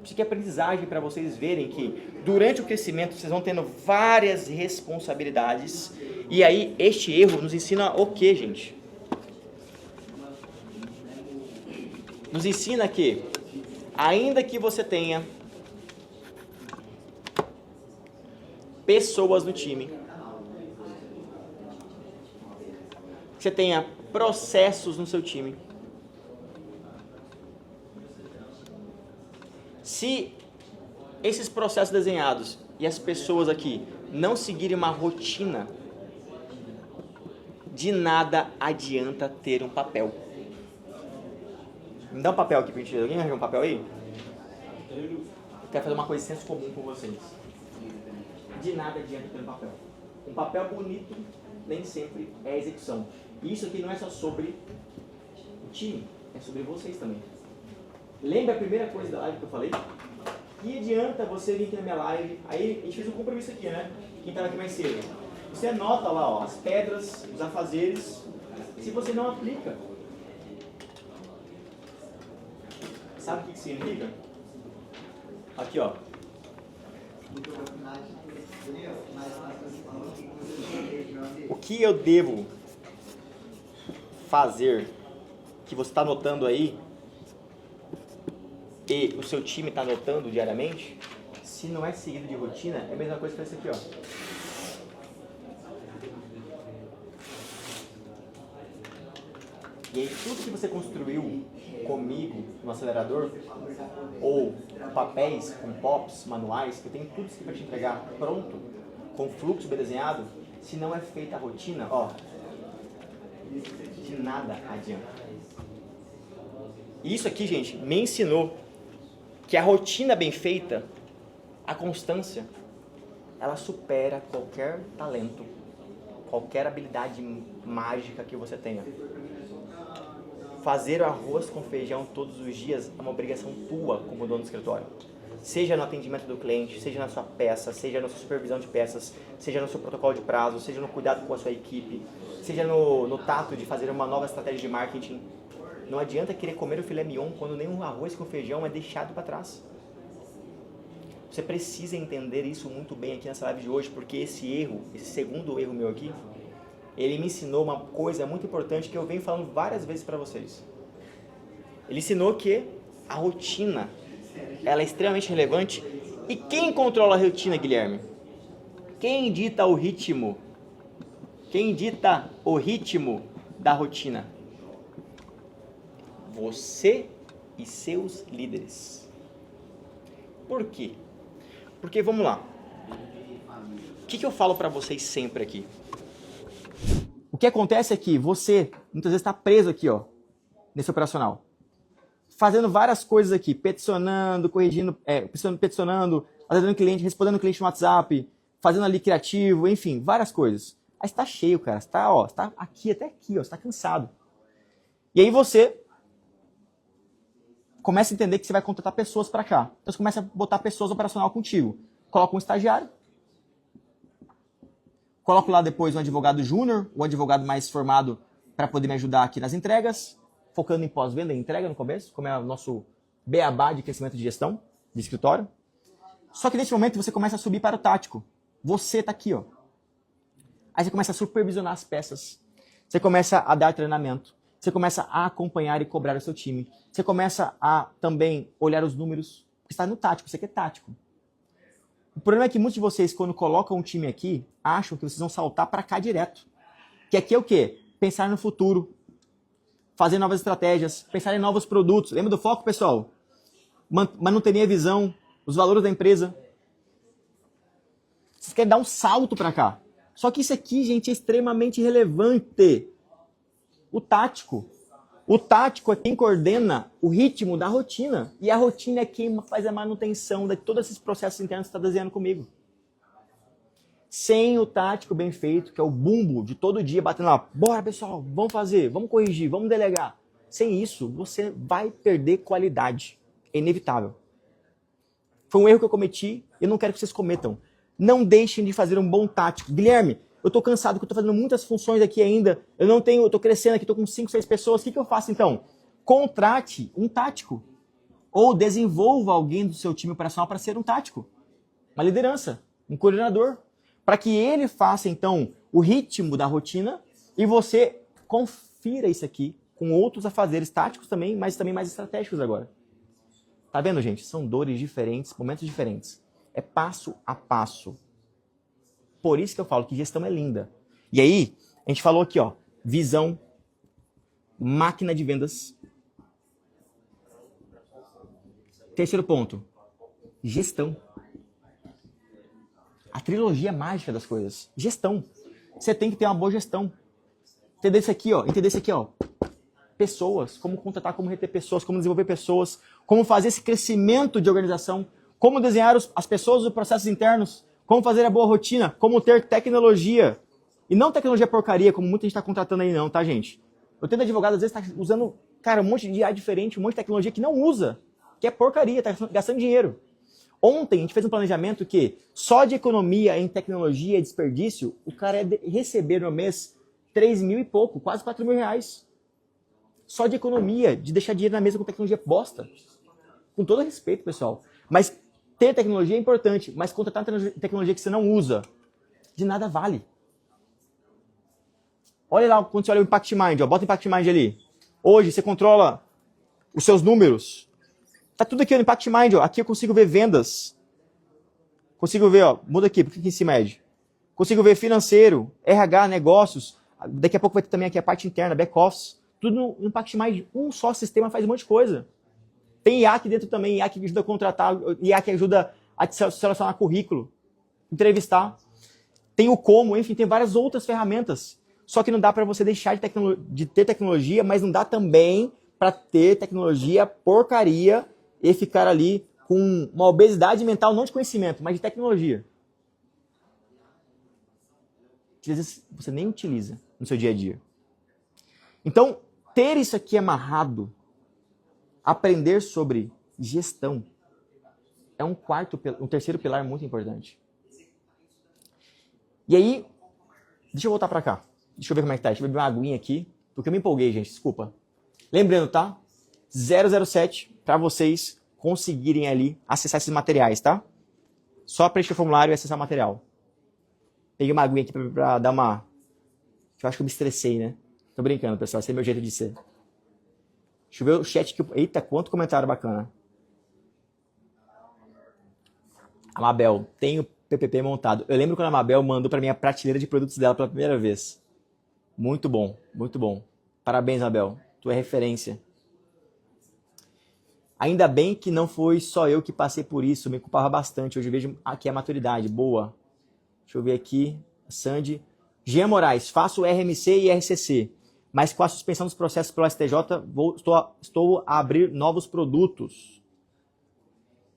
Isso aqui é aprendizagem para vocês verem que durante o crescimento vocês vão tendo várias responsabilidades. E aí este erro nos ensina o quê, gente? Nos ensina que, ainda que você tenha pessoas no time, que você tenha processos no seu time, se esses processos desenhados e as pessoas aqui não seguirem uma rotina, de nada adianta ter um papel. Me dá um papel aqui pra gente ver. Alguém arranja um papel aí? Eu quero fazer uma coisa de senso comum com vocês. De nada adianta ter um papel. Um papel bonito nem sempre é execução. E isso aqui não é só sobre o time, é sobre vocês também. Lembra a primeira coisa da live que eu falei? Que adianta você vir aqui na minha live, aí a gente fez um compromisso aqui, né? Quem estava aqui mais cedo. Você anota lá, ó, as pedras, os afazeres, se você não aplica. Sabe o que significa? Aqui, ó. O que eu devo fazer, que você está anotando aí, e o seu time está anotando diariamente, se não é seguido de rotina, é a mesma coisa que esse aqui, ó. E aí tudo que você construiu comigo no acelerador, ou papéis com POPs, manuais, que eu tenho tudo isso aqui para te entregar pronto, com fluxo bem desenhado, se não é feita a rotina, ó, de nada adianta. E isso aqui, gente, me ensinou que a rotina bem feita, a constância, ela supera qualquer talento, qualquer habilidade mágica que você tenha. Fazer arroz com feijão todos os dias é uma obrigação tua como dono do escritório. Seja no atendimento do cliente, seja na sua peça, seja na sua supervisão de peças, seja no seu protocolo de prazo, seja no cuidado com a sua equipe, seja no tato de fazer uma nova estratégia de marketing. Não adianta querer comer o filé mignon quando nenhum arroz com feijão é deixado para trás. Você precisa entender isso muito bem aqui nessa live de hoje, porque esse erro, esse segundo erro meu aqui, ele me ensinou uma coisa muito importante que eu venho falando várias vezes para vocês. Ele ensinou que a rotina, ela é extremamente relevante. E quem controla a rotina, Guilherme? Quem dita o ritmo? Quem dita o ritmo da rotina? Você e seus líderes. Por quê? Porque, vamos lá. O que eu falo para vocês sempre aqui? O que acontece é que você, muitas vezes, está preso aqui, ó, nesse operacional. fazendo várias coisas aqui, peticionando, corrigindo, peticionando, atendendo cliente, respondendo cliente no WhatsApp, fazendo ali criativo, enfim, várias coisas. Aí você tá cheio, cara. Você tá aqui, até aqui, ó, você tá cansado. E aí você começa a entender que você vai contratar pessoas para cá. Então você começa a botar pessoas operacional contigo. Coloca um estagiário. Coloco lá depois um advogado júnior, um advogado mais formado para poder me ajudar aqui nas entregas, focando em pós-venda e entrega no começo, como é o nosso beabá de crescimento de gestão, de escritório. Só que nesse momento você começa a subir para o tático. Você tá aqui, ó. Aí você começa a supervisionar as peças. Você começa a dar treinamento. Você começa a acompanhar e cobrar o seu time. Você começa a também olhar os números. Você está no tático, você quer tático. O problema é que muitos de vocês, quando colocam um time aqui, acham que vocês vão saltar para cá direto. Que aqui é o quê? Pensar no futuro. Fazer novas estratégias. Pensar em novos produtos. Lembra do foco, pessoal? Manter a visão, os valores da empresa. Vocês querem dar um salto para cá. Só que isso aqui, gente, é extremamente relevante. O tático. O tático é quem coordena o ritmo da rotina. E a rotina é quem faz a manutenção de todos esses processos internos que você está desenhando comigo. Sem o tático bem feito, que é o bumbo de todo dia batendo lá. Bora, pessoal, vamos fazer, vamos corrigir, vamos delegar. Sem isso, você vai perder qualidade. É inevitável. Foi um erro que eu cometi e eu não quero que vocês cometam. Não deixem de fazer um bom tático. Guilherme, eu tô cansado, que eu tô fazendo muitas funções aqui ainda. Eu tô crescendo aqui, tô com 5, 6 pessoas. O que eu faço então? Contrate um tático. Ou desenvolva alguém do seu time operacional para ser um tático. Uma liderança, um coordenador. Para que ele faça então o ritmo da rotina e você confira isso aqui com outros afazeres táticos também, mas também mais estratégicos agora. Tá vendo, gente? São dores diferentes, momentos diferentes. É passo a passo. Por isso que eu falo que gestão é linda. E aí, a gente falou aqui, ó, visão, máquina de vendas. Terceiro ponto, gestão. A trilogia mágica das coisas. Gestão. Você tem que ter uma boa gestão. Entender isso aqui, ó. Pessoas, como contratar, como reter pessoas, como desenvolver pessoas, como fazer esse crescimento de organização, como desenhar as pessoas, os processos internos, como fazer a boa rotina, como ter tecnologia. E não tecnologia porcaria, como muita gente está contratando aí não, tá, gente? Eu tenho advogado, às vezes, está usando, cara, um monte de IA diferente, um monte de tecnologia que não usa, que é porcaria, está gastando dinheiro. Ontem, a gente fez um planejamento que só de economia em tecnologia e desperdício, o cara ia receber no mês 3 mil e pouco, quase 4 mil reais. Só de economia, de deixar dinheiro na mesa com tecnologia bosta. Com todo respeito, pessoal. Mas ter tecnologia é importante, mas contratar tecnologia que você não usa, de nada vale. Olha lá, quando você olha o Impact Mind, ó, bota o Impact Mind ali. Hoje você controla os seus números. Tá tudo aqui no Impact Mind, ó. Aqui eu consigo ver vendas. Consigo ver, ó, muda aqui, porque aqui se mede. Consigo ver financeiro, RH, negócios. Daqui a pouco vai ter também aqui a parte interna, back-office. Tudo no Impact Mind. Um só sistema faz um monte de coisa. Tem IA aqui dentro também, IA que ajuda a contratar, IA que ajuda a selecionar currículo, entrevistar. Tem o como, enfim, tem várias outras ferramentas. Só que não dá para você deixar de ter tecnologia, mas não dá também para ter tecnologia porcaria e ficar ali com uma obesidade mental, não de conhecimento, mas de tecnologia. Que às vezes você nem utiliza no seu dia a dia. Então, ter isso aqui amarrado, aprender sobre gestão, é um terceiro pilar muito importante. E aí, deixa eu voltar para cá. Deixa eu ver como é que tá. Deixa eu beber uma aguinha aqui, porque eu me empolguei, gente, desculpa. Lembrando, tá? 007 para vocês conseguirem ali acessar esses materiais, tá? Só preencher o formulário e acessar o material. Peguei uma aguinha aqui para dar uma... Eu acho que eu me estressei, né? Tô brincando, pessoal. Esse é meu jeito de ser. Deixa eu ver o chat aqui. Eita, quanto comentário bacana. A Mabel, tem o PPP montado. Eu lembro quando a Mabel mandou para mim a prateleira de produtos dela pela primeira vez. Muito bom, muito bom. Parabéns, Mabel. Tu é referência. Ainda bem que não foi só eu que passei por isso. Me culpava bastante. Hoje eu vejo aqui a maturidade. Boa. Deixa eu ver aqui. Sandy. Jean Moraes, faço RMC e RCC. Mas com a suspensão dos processos pelo STJ, estou a abrir novos produtos.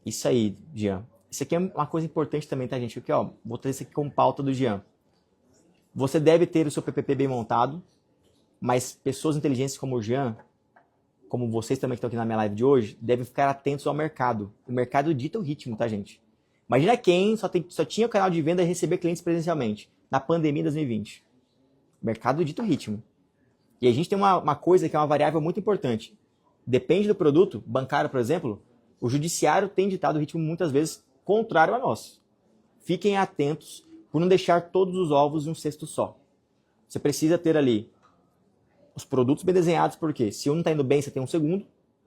Isso aí, Jean. Isso aqui é uma coisa importante também, tá, gente? Aqui, ó, vou trazer isso aqui como pauta do Jean. Você deve ter o seu PPP bem montado, mas pessoas inteligentes como o Jean, como vocês também que estão aqui na minha live de hoje, devem ficar atentos ao mercado. O mercado dita o ritmo, tá, gente? Imagina quem só tinha o canal de venda e receber clientes presencialmente, na pandemia de 2020. O mercado dita o ritmo. E a gente tem uma coisa que é uma variável muito importante. Depende do produto, bancário, por exemplo, o judiciário tem ditado o ritmo muitas vezes contrário a nós. Fiquem atentos por não deixar todos os ovos em um cesto só. Você precisa ter ali os produtos bem desenhados, porque se um não está indo bem, você tem um segundo,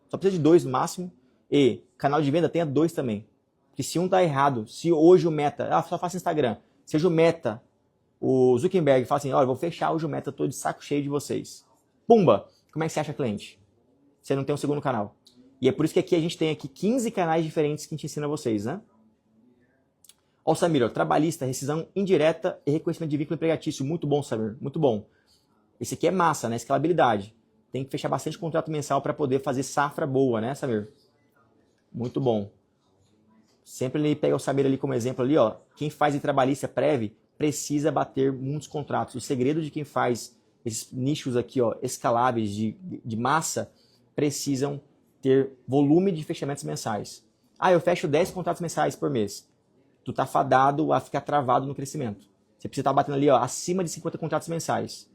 só precisa de 2 no máximo, e canal de venda tenha 2 também. Porque se um está errado, se hoje o Meta, só faça Instagram, seja o Meta, o Zuckerberg fala assim, olha, vou fechar hoje o Meta, estou de saco cheio de vocês. Pumba! Como é que você acha cliente? Você não tem um segundo canal. E é por isso que aqui a gente tem aqui 15 canais diferentes que a gente ensina a vocês, né? Ó, Samir, ó, trabalhista, rescisão indireta e reconhecimento de vínculo empregatício. Muito bom, Samir, muito bom. Esse aqui é massa, né? Escalabilidade. Tem que fechar bastante contrato mensal para poder fazer safra boa, né, Samir? Muito bom. Sempre ele pega o Samir ali como exemplo ali, ó. Quem faz em trabalhista prévio precisa bater muitos contratos. O segredo de quem faz esses nichos aqui, ó, escaláveis de massa, precisam ter volume de fechamentos mensais. Ah, eu fecho 10 contratos mensais por mês. Tu tá fadado a ficar travado no crescimento. Você precisa estar batendo ali, ó, acima de 50 contratos mensais.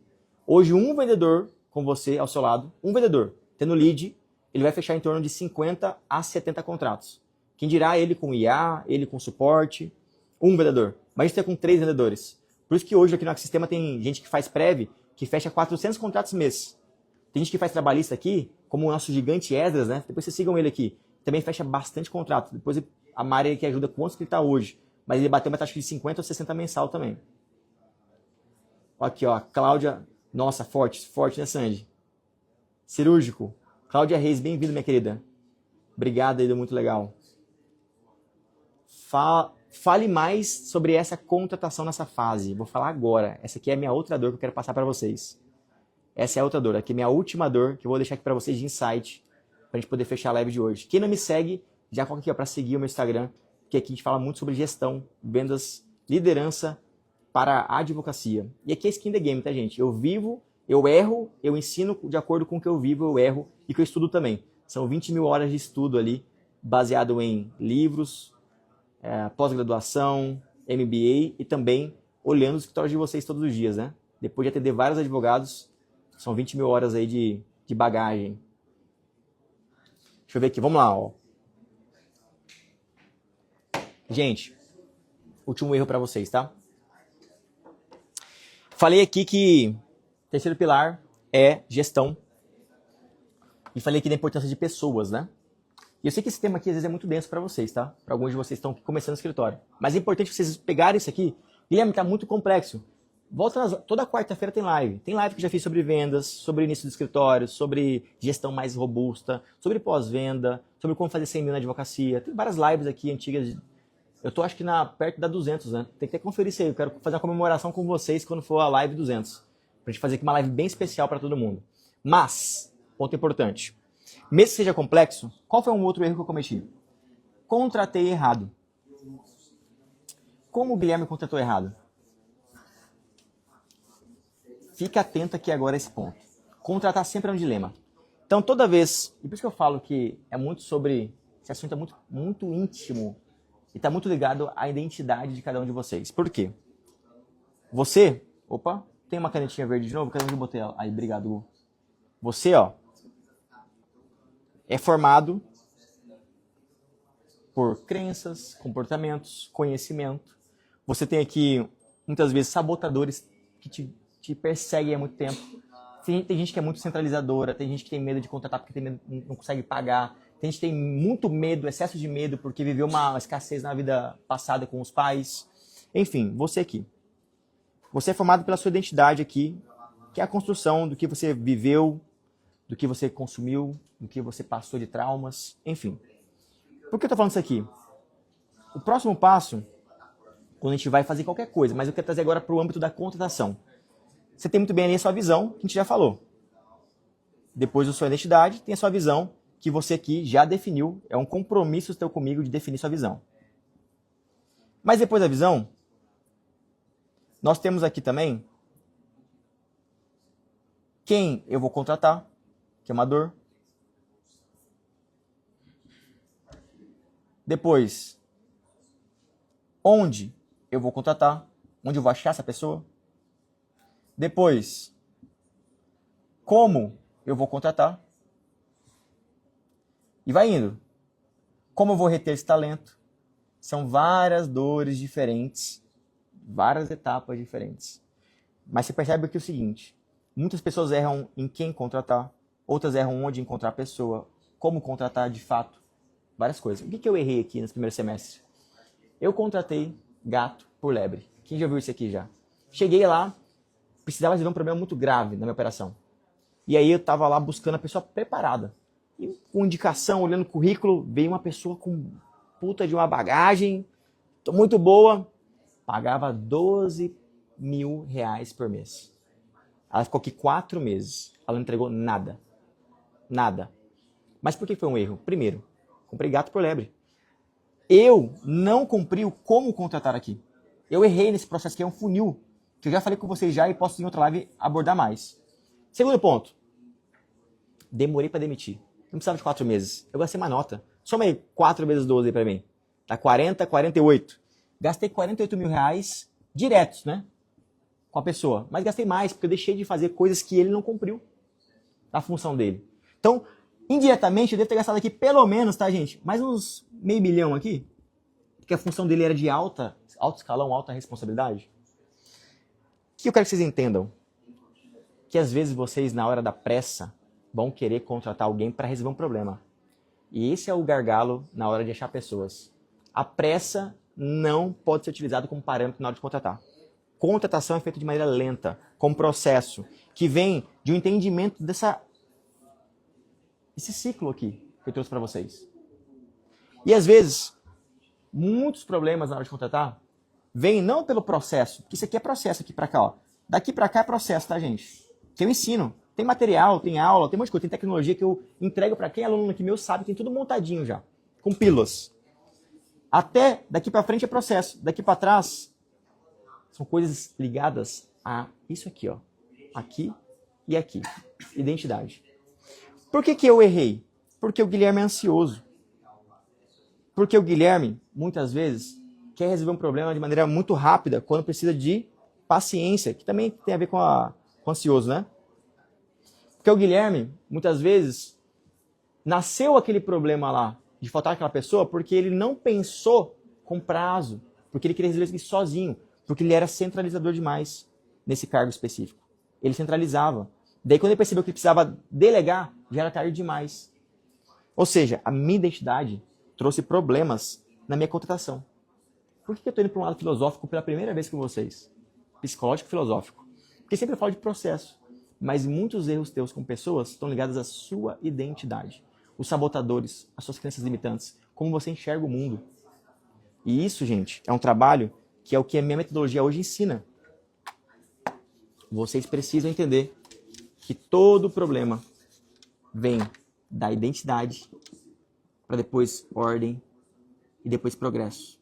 Hoje, um vendedor com você ao seu lado, um vendedor, tendo lead, ele vai fechar em torno de 50 a 70 contratos. Quem dirá ele com IA, ele com suporte, um vendedor. Mas a gente tem com 3 vendedores. Por isso que hoje aqui no Sistema tem gente que faz prévio, que fecha 400 contratos mês. Tem gente que faz trabalhista aqui, como o nosso gigante Esdras, né? Depois vocês sigam ele aqui. Também fecha bastante contrato. Depois a Mari que ajuda quantos que ele está hoje. Mas ele bateu uma taxa de 50 ou 60 mensal também. Aqui, ó, Cláudia. Nossa, forte, né, Sandy? Cirúrgico. Cláudia Reis, bem-vindo, minha querida. Obrigado, Edu, muito legal. Fale mais sobre essa contratação nessa fase. Vou falar agora. Essa aqui é a minha outra dor que eu quero passar para vocês. Essa é a outra dor. Aqui é a minha última dor que eu vou deixar aqui para vocês de insight, para a gente poder fechar a live de hoje. Quem não me segue, já coloca aqui para seguir o meu Instagram, que aqui a gente fala muito sobre gestão, vendas, liderança para a advocacia. E aqui é skin the game, tá, gente? Eu vivo, eu erro, eu ensino de acordo com o que eu vivo, eu erro e que eu estudo também. São 20 mil horas de estudo ali, baseado em livros, pós-graduação, MBA e também olhando os escritórios de vocês todos os dias, né? Depois de atender vários advogados, são 20 mil horas aí de bagagem. Deixa eu ver aqui, vamos lá, ó. Gente, último erro para vocês, tá? Falei aqui que o terceiro pilar é gestão. E falei aqui da importância de pessoas, né? E eu sei que esse tema aqui às vezes é muito denso para vocês, tá? Para alguns de vocês que estão começando no escritório. Mas é importante vocês pegarem isso aqui. Guilherme, tá muito complexo. Toda quarta-feira tem live. Tem live que eu já fiz sobre vendas, sobre início do escritório, sobre gestão mais robusta, sobre pós-venda, sobre como fazer 100 mil na advocacia. Tem várias lives aqui antigas. Eu tô acho que perto da 200, né? Tem que até conferir isso aí. Eu quero fazer uma comemoração com vocês quando for a live 200. Pra gente fazer aqui uma live bem especial para todo mundo. Mas, ponto importante. Mesmo que seja complexo, qual foi um outro erro que eu cometi? Contratei errado. Como o Guilherme contratou errado? Fica atento aqui agora a esse ponto. Contratar sempre é um dilema. Então, toda vez... E por isso que eu falo que é muito sobre... Esse assunto é muito, muito íntimo e está muito ligado à identidade de cada um de vocês. Por quê? Você... Opa, tem uma canetinha verde de novo? Cadê onde eu botei ela? Aí, obrigado, Gu. Você, ó, é formado por crenças, comportamentos, conhecimento. Você tem aqui, muitas vezes, sabotadores que te perseguem há muito tempo. Tem gente que é muito centralizadora, tem gente que tem medo de contratar porque tem medo, não consegue pagar. Tem gente que tem muito medo, excesso de medo, porque viveu uma escassez na vida passada com os pais. Enfim, você aqui. Você é formado pela sua identidade aqui, que é a construção do que você viveu, do que você consumiu, do que você passou de traumas, enfim. Por que eu estou falando isso aqui? O próximo passo, quando a gente vai fazer qualquer coisa, mas eu quero trazer agora para o âmbito da contratação. Você tem muito bem ali a sua visão, que a gente já falou. depois da sua identidade, tem a sua visão, que você aqui já definiu, é um compromisso seu comigo de definir sua visão. Mas depois da visão, nós temos aqui também quem eu vou contratar, que é uma dor. Depois, onde eu vou contratar, onde eu vou achar essa pessoa. Depois, como eu vou contratar. E vai indo. Como eu vou reter esse talento? São várias dores diferentes, várias etapas diferentes. Mas você percebe aqui o seguinte, muitas pessoas erram em quem contratar, outras erram onde encontrar a pessoa, como contratar de fato, várias coisas. O que eu errei aqui nesse primeiro semestre? Eu contratei gato por lebre. Quem já viu isso aqui já? Cheguei lá, precisava resolver um problema muito grave na minha operação. E aí eu estava lá buscando a pessoa preparada. E com indicação, olhando o currículo, veio uma pessoa com puta de uma bagagem, muito boa, pagava R$12.000 por mês. Ela ficou aqui 4 meses, ela não entregou nada. Nada. Mas por que foi um erro? Primeiro, comprei gato por lebre. Eu não cumpri o como contratar aqui. Eu errei nesse processo que é um funil, que eu já falei com vocês já e posso em outra live abordar mais. Segundo ponto, demorei para demitir. Não precisava de 4 meses. Eu gastei uma nota. Soma aí 4 vezes 12 para mim. Dá 40, 48. Gastei R$48.000 diretos, né? Com a pessoa. Mas gastei mais, porque eu deixei de fazer coisas que ele não cumpriu da função dele. Então, indiretamente, eu devo ter gastado aqui pelo menos, tá, gente? Mais uns R$500 mil aqui. Porque a função dele era de alto escalão, alta responsabilidade. O que eu quero que vocês entendam? Que às vezes vocês, na hora da pressa, vão querer contratar alguém para resolver um problema. E esse é o gargalo na hora de achar pessoas. A pressa não pode ser utilizada como parâmetro na hora de contratar. Contratação é feita de maneira lenta, com processo, que vem de um entendimento desse ciclo aqui que eu trouxe para vocês. E às vezes, muitos problemas na hora de contratar vêm não pelo processo, porque isso aqui é processo aqui para cá, ó. Daqui para cá é processo, tá, gente? Que eu ensino. Tem material, tem aula, tem um monte de coisa, tem tecnologia que eu entrego para quem é aluno aqui meu sabe, tem tudo montadinho já, com pílulas. Até daqui para frente é processo, daqui para trás são coisas ligadas a isso aqui, ó. Aqui e aqui. Identidade. Por que eu errei? Porque o Guilherme é ansioso. Porque o Guilherme, muitas vezes, quer resolver um problema de maneira muito rápida, quando precisa de paciência, que também tem a ver com ansioso, né? Porque o Guilherme, muitas vezes, nasceu aquele problema lá, de faltar aquela pessoa, porque ele não pensou com prazo, porque ele queria resolver isso sozinho, porque ele era centralizador demais nesse cargo específico. Ele centralizava. Daí, quando ele percebeu que ele precisava delegar, já era tarde demais. Ou seja, a minha identidade trouxe problemas na minha contratação. Por que eu estou indo para um lado filosófico pela primeira vez com vocês? Psicológico e filosófico. Porque sempre eu falo de processo. Mas muitos erros teus com pessoas estão ligados à sua identidade. Os sabotadores, as suas crenças limitantes, como você enxerga o mundo. E isso, gente, é um trabalho que é o que a minha metodologia hoje ensina. Vocês precisam entender que todo problema vem da identidade para depois ordem e depois progresso.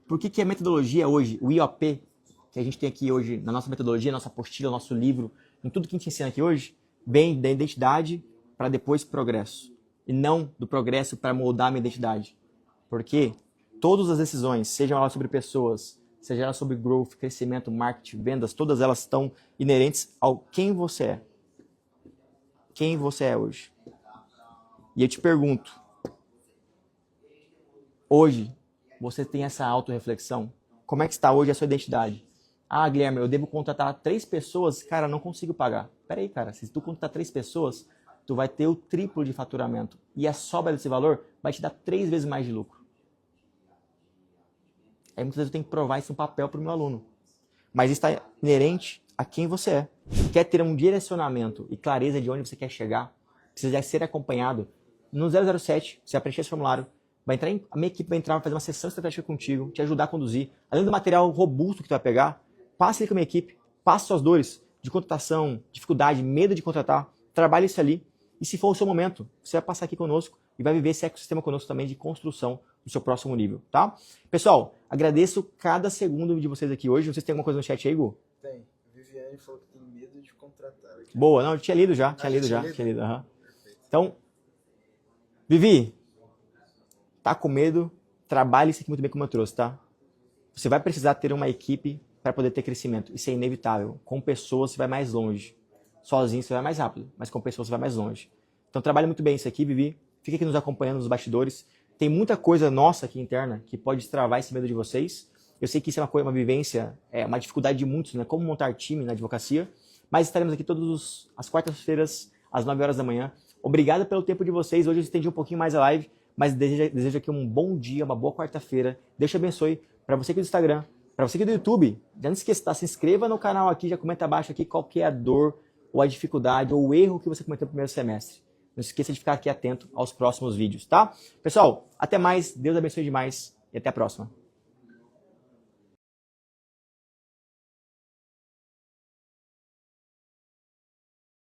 Por que a metodologia hoje, o IOP, que a gente tem aqui hoje na nossa metodologia, nossa apostila, nosso livro, em tudo que a gente ensina aqui hoje, vem da identidade para depois progresso. E não do progresso para moldar a minha identidade. Porque todas as decisões, sejam elas sobre pessoas, seja elas sobre growth, crescimento, marketing, vendas, todas elas estão inerentes ao quem você é. Quem você é hoje. E eu te pergunto, hoje você tem essa autorreflexão? Como é que está hoje a sua identidade? Ah, Guilherme, eu devo contratar 3 pessoas, cara, não consigo pagar. Peraí, cara, se tu contratar 3 pessoas, tu vai ter o triplo de faturamento. E a sobra desse valor vai te dar 3 vezes mais de lucro. Aí muitas vezes eu tenho que provar isso no papel para o meu aluno. Mas isso está inerente a quem você é. Quer ter um direcionamento e clareza de onde você quer chegar, precisa ser acompanhado. No 007, você vai preencher esse formulário, a minha equipe vai entrar, vai fazer uma sessão estratégica contigo, te ajudar a conduzir. Além do material robusto que tu vai pegar, passe ele com a minha equipe, passe suas dores de contratação, dificuldade, medo de contratar. trabalhe isso ali. E se for o seu momento, você vai passar aqui conosco e vai viver esse ecossistema conosco também de construção do seu próximo nível, tá? Pessoal, agradeço cada segundo de vocês aqui hoje. Vocês têm alguma coisa no chat aí, Gu?
Tem. Viviane falou que tem medo de contratar. Aqui.
Boa, não, eu tinha lido já. Tinha lido. Uhum. Então, Vivi, tá com medo? Trabalhe isso aqui muito bem como eu trouxe, tá? Você vai precisar ter uma equipe para poder ter crescimento. Isso é inevitável. Com pessoas você vai mais longe. Sozinho você vai mais rápido, mas com pessoas você vai mais longe. Então trabalhe muito bem isso aqui, Vivi. Fica aqui nos acompanhando nos bastidores. Tem muita coisa nossa aqui interna que pode destravar esse medo de vocês. Eu sei que isso é uma vivência, uma dificuldade de muitos, né? Como montar time na advocacia. Mas estaremos aqui todas as quartas-feiras, às 9 horas da manhã. Obrigado pelo tempo de vocês. Hoje eu estendi um pouquinho mais a live, mas desejo aqui um bom dia, uma boa quarta-feira. Deus te abençoe. Para você aqui do Instagram, para você aqui do YouTube, já não esqueça, tá? Se inscreva no canal aqui, já comenta abaixo aqui qual que é a dor, ou a dificuldade, ou o erro que você cometeu no primeiro semestre. Não esqueça de ficar aqui atento aos próximos vídeos, tá? Pessoal, até mais. Deus abençoe demais e até a próxima.